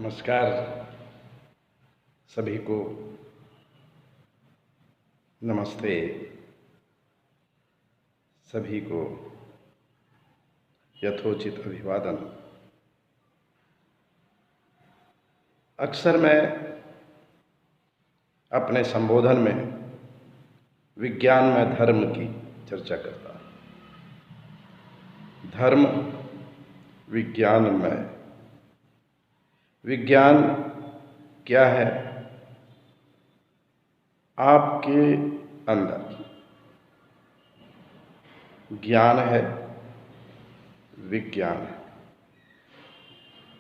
नमस्कार सभी को। नमस्ते सभी को। यथोचित अभिवादन। अक्सर मैं अपने संबोधन में विज्ञान में धर्म की चर्चा करता हूँ। धर्म विज्ञान में। विज्ञान क्या है? आपके अंदर ज्ञान है, विज्ञान है।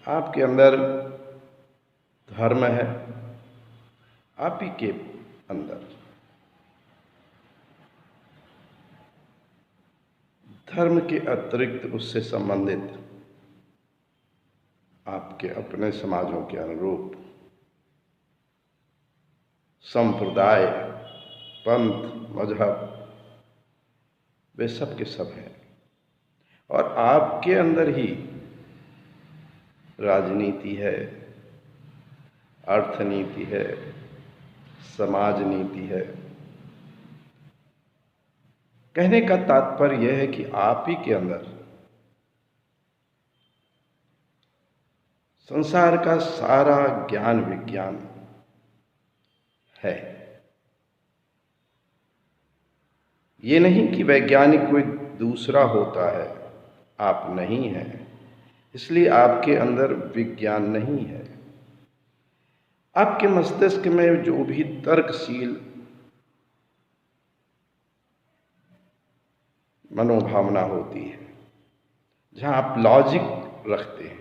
आपके अंदर धर्म है, आप ही के अंदर। धर्म के अतिरिक्त उससे संबंधित आपके अपने समाजों के अनुरूप संप्रदाय, पंथ, मजहब, वे सब के सब हैं। और आपके अंदर ही राजनीति है, अर्थनीति है, समाज नीति है। कहने का तात्पर्य यह है कि आप ही के अंदर संसार का सारा ज्ञान विज्ञान है। ये नहीं कि वैज्ञानिक कोई दूसरा होता है, आप नहीं हैं, इसलिए आपके अंदर विज्ञान नहीं है। आपके मस्तिष्क में जो भी तर्कशील मनोभावना होती है, जहाँ आप लॉजिक रखते हैं,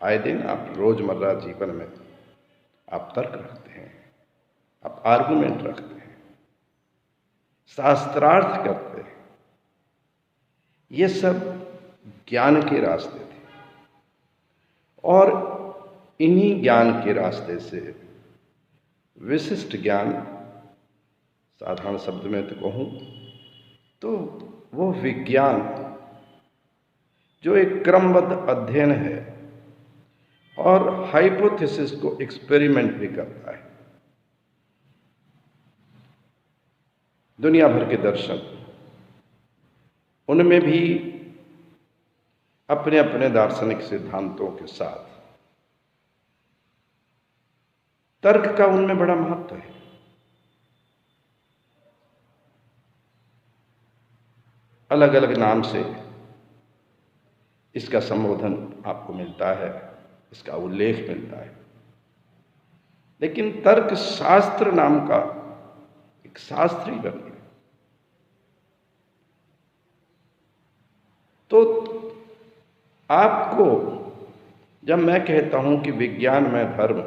आए दिन आप रोजमर्रा जीवन में आप तर्क रखते हैं, आप आर्गुमेंट रखते हैं, शास्त्रार्थ करते हैं। ये सब ज्ञान के रास्ते थे। और इन्हीं ज्ञान के रास्ते से विशिष्ट ज्ञान, साधारण शब्द में तो कहूँ तो वो विज्ञान जो एक क्रमबद्ध अध्ययन है और हाइपोथेसिस को एक्सपेरिमेंट भी करता है। दुनिया भर के दर्शन, उनमें भी अपने अपने दार्शनिक सिद्धांतों के साथ तर्क का उनमें बड़ा महत्व है। अलग अलग नाम से इसका संबोधन आपको मिलता है, इसका उल्लेख मिलता है, लेकिन तर्क शास्त्र नाम का एक शास्त्र ही बन गया। तो आपको जब मैं कहता हूं कि विज्ञान में धर्म,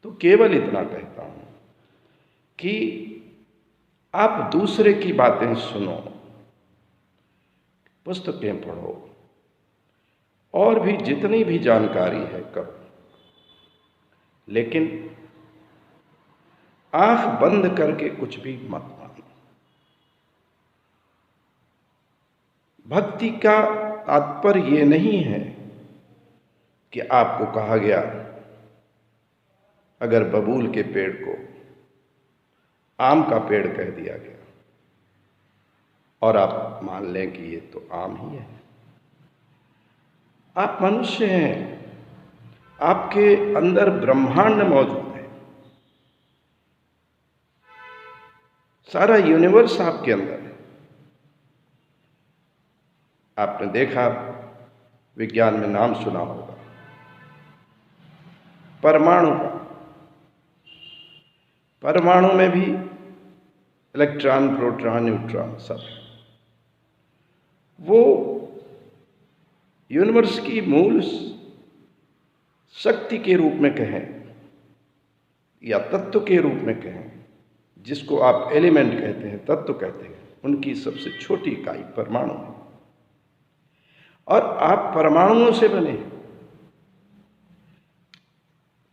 तो केवल इतना कहता हूं कि आप दूसरे की बातें सुनो, पुस्तकें पढ़ो, और भी जितनी भी जानकारी है करो, लेकिन आंख बंद करके कुछ भी मत मानो। भक्ति का तात्पर्य ये नहीं है कि आपको कहा गया अगर बबूल के पेड़ को आम का पेड़ कह दिया गया और आप मान लें कि ये तो आम ही है। आप मनुष्य हैं, आपके अंदर ब्रह्मांड मौजूद है, सारा यूनिवर्स आपके अंदर है। आपने देखा, विज्ञान में नाम सुना होगा परमाणु का। परमाणु में भी इलेक्ट्रॉन, प्रोटॉन, न्यूट्रॉन सब है। वो यूनिवर्स की मूल शक्ति के रूप में कहें या तत्व के रूप में कहें, जिसको आप एलिमेंट कहते हैं, तत्व कहते हैं, उनकी सबसे छोटी इकाई परमाणु है। और आप परमाणुओं से बने हैं।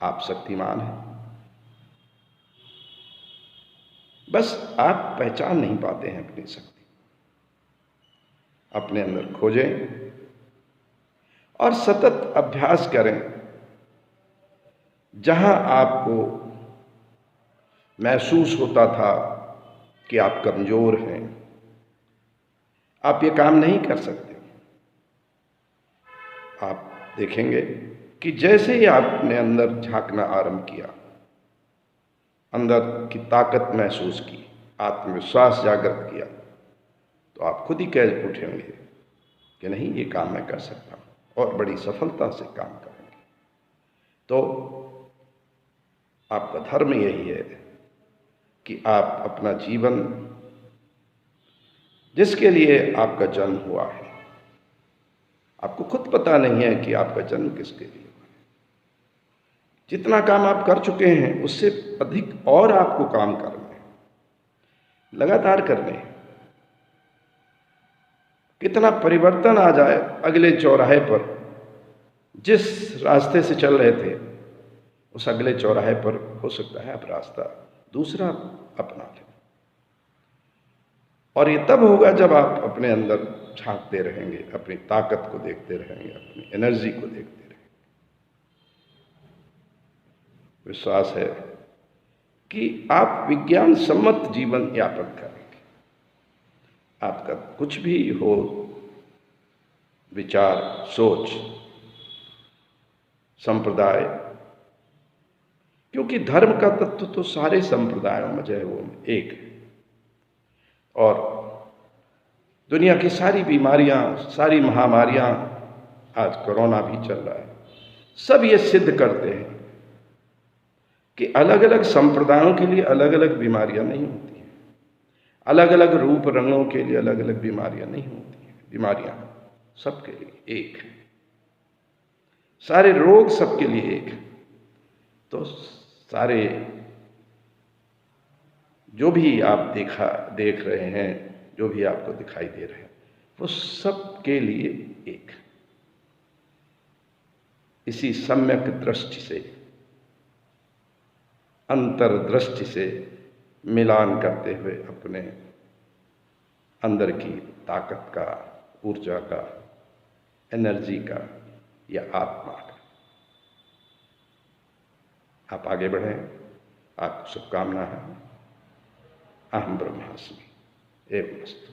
आप शक्तिमान हैं, बस आप पहचान नहीं पाते हैं अपनी शक्ति। अपने अंदर खोजें और सतत अभ्यास करें जहाँ आपको महसूस होता था कि आप कमज़ोर हैं, आप ये काम नहीं कर सकते, आप देखेंगे कि जैसे ही आपने अंदर झांकना आरंभ किया, अंदर की ताकत महसूस की, आत्मविश्वास जागृत किया, तो आप खुद ही कह उठेंगे कि नहीं, ये काम मैं कर सकता हूँ और बड़ी सफलता से काम करेंगे। तो आपका धर्म यही है कि आप अपना जीवन, जिसके लिए आपका जन्म हुआ है, आपको खुद पता नहीं है कि आपका जन्म किसके लिए हुआ है। जितना काम आप कर चुके हैं उससे अधिक और आपको काम करने हैं, लगातार करने हैं। कितना परिवर्तन आ जाए अगले चौराहे पर, जिस रास्ते से चल रहे थे उस अगले चौराहे पर हो सकता है आप रास्ता दूसरा अपना लें। और ये तब होगा जब आप अपने अंदर झांकते रहेंगे, अपनी ताकत को देखते रहेंगे, अपनी एनर्जी को देखते रहेंगे। विश्वास है कि आप विज्ञान सम्मत जीवन यापन करेंगे। आपका कुछ भी हो, विचार, सोच, संप्रदाय, क्योंकि धर्म का तत्व तो सारे संप्रदायों में जो है वो एक है। और दुनिया की सारी बीमारियां, सारी महामारियां, आज कोरोना भी चल रहा है, सब ये सिद्ध करते हैं कि अलग अलग संप्रदायों के लिए अलग अलग बीमारियां नहीं होती हैं, अलग अलग रूप रंगों के लिए अलग अलग बीमारियां नहीं होती हैं। बीमारियां सबके लिए एक है, सारे रोग सबके लिए एक है। तो सारे जो भी आप देख रहे हैं, जो भी आपको दिखाई दे रहे हैं, वो सबके लिए एक। इसी सम्यक दृष्टि से, अंतर्दृष्टि से मिलान करते हुए अपने अंदर की ताकत का, ऊर्जा का, एनर्जी का या आत्मा का आप आगे बढ़ें। आपको शुभकामना है। अहम ब्रह्मास्मि एवं अस्तु।